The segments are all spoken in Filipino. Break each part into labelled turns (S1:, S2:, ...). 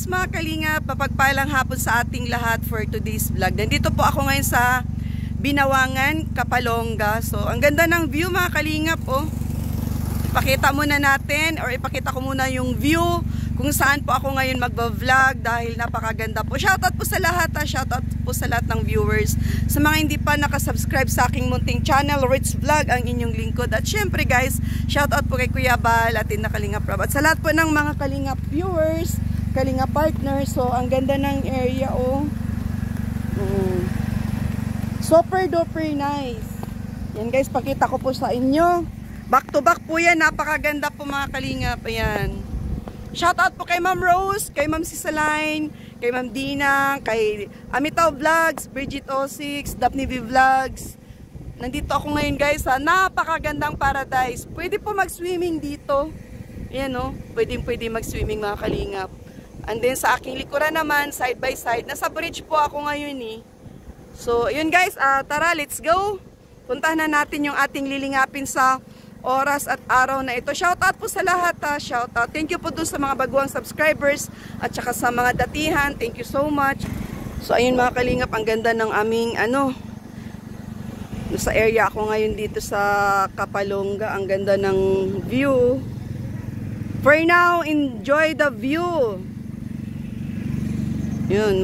S1: mga kalingap, mapagpalang hapon sa ating lahat for today's vlog. Nandito po ako ngayon sa Binawangan, Kapalonga. So, ang ganda ng view mga kalingap, oh. Ipakita muna natin or ipakita ko muna yung view kung saan po ako ngayon magba-vlog dahil napakaganda po. Shoutout po sa lahat, ha. Shoutout po sa lahat ng viewers. Sa mga hindi pa nakasubscribe sa aking munting channel, Rich Vlog, ang inyong lingkod. At syempre guys, shoutout po kay Kuya Bal at na Kalingap Rob. At sa lahat po ng mga Kalingap viewers, Kalingap partners. So, ang ganda ng area, oh. Super duper nice. Yan guys, pakita ko po sa inyo. Back to back po yan. Napakaganda po mga Kalingap. Ayan. Shoutout po kay Ma'am Rose, kay Ma'am Cisaline, kay Ma'am Dinang, kay Amitaw Vlogs, Bridget O6, Daphne V Vlogs. Nandito ako ngayon guys sa napakagandang paradise. Pwede po mag-swimming dito. Ayan o, pwede mag-swimming mga Kalingap. And then sa aking likuran naman, side by side, nasa bridge po ako ngayon eh. So, yun guys, tara, let's go. Puntahan na natin yung ating lilingapin sa oras at araw na ito. Shoutout po sa lahat, ha. Shoutout. Thank you po dun sa mga baguang subscribers at saka sa mga datihan. Thank you so much. So, ayun mga Kalingap, ang ganda ng aming sa area ako ngayon dito sa Kapalonga. Ang ganda ng view. For now, enjoy the view. Yun,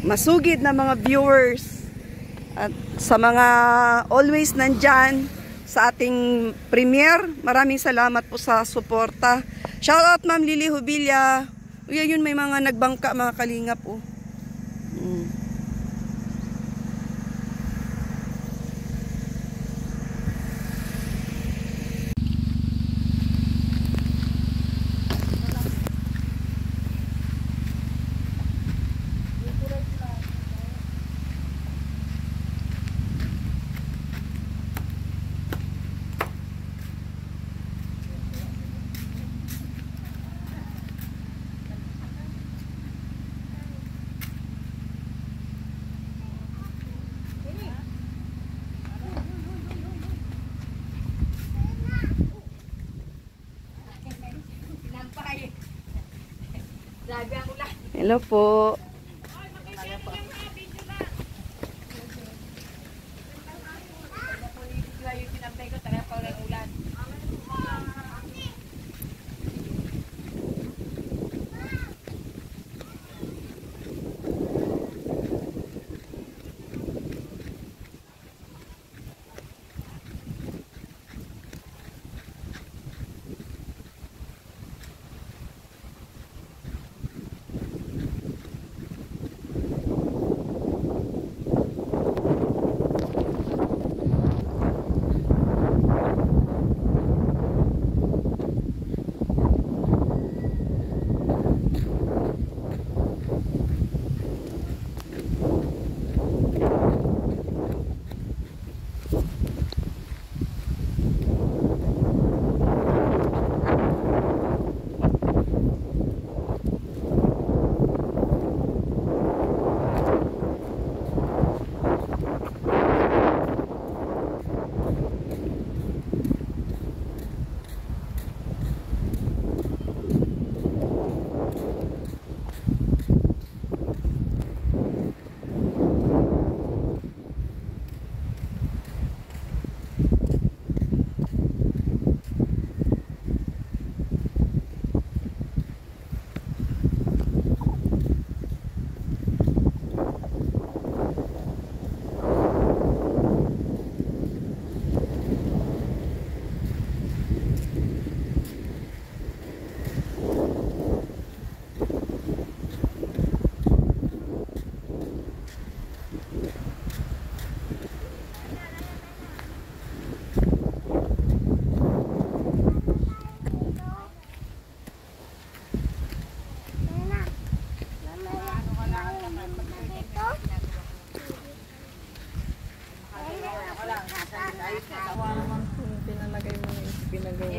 S1: masugid na mga viewers at sa mga always nandyan sa ating premiere. Maraming salamat po sa suporta. Shoutout Ma'am Lily Hubilla. Uy, yun may mga nagbangka mga Kalingap, oh. Hello po.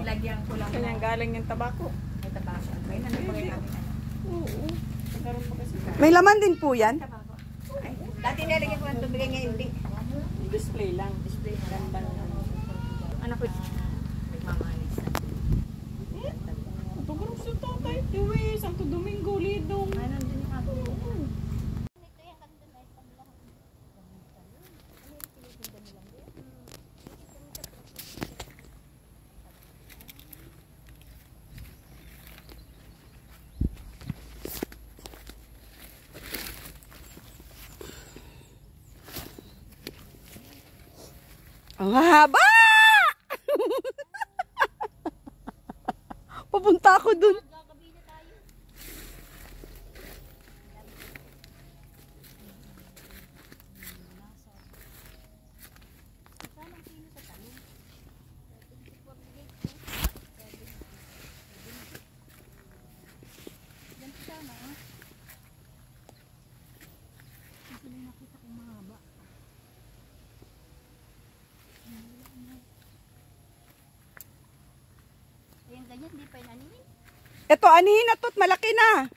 S2: Ilagyan ko lang.
S1: Kanyang galing yung tabako.
S2: May tabako. May nanibagay kami.
S1: Oo. May laman din po yan?
S2: Tabako. Dati nilagyan ko ng tubig ngayon hindi.
S1: Display lang.
S2: Display lang. Ano ko? Nagmamalis.
S1: Ito,
S3: tatay, Tiwi, Santo Domingo, Lidong.
S2: Ay, nandun yung ato.
S1: Ang haba! Papunta ako dun.
S2: Ayan, ganyan, di pa inaninin.
S1: Ito, anihin na to't malaki na.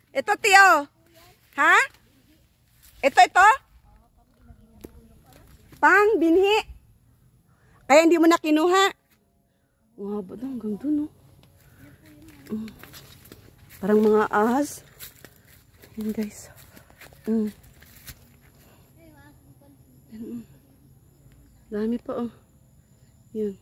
S1: Ito, tiyo. Ha? Ito? Pang, binhi. Kaya hindi mo na kinuha. Wow, ba hanggang dun, oh. Parang mga ahas. Yan, guys. Yan, dami pa, oh. Yan.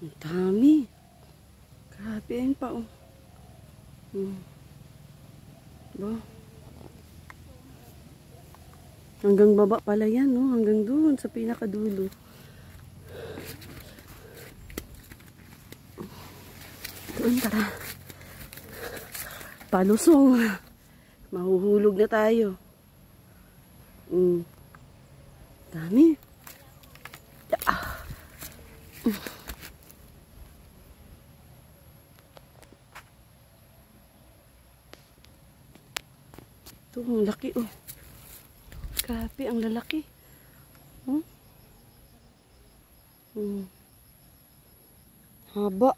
S1: Ang dami. Grabe yan pa, oh. Ba? Hanggang baba pala yan, no? Hanggang doon sa pinakadulo. Doon, tara. Palusong. Mahuhulog na tayo. Dami. Ito, ang laki, oh. Grabe, ang lalaki. Haba.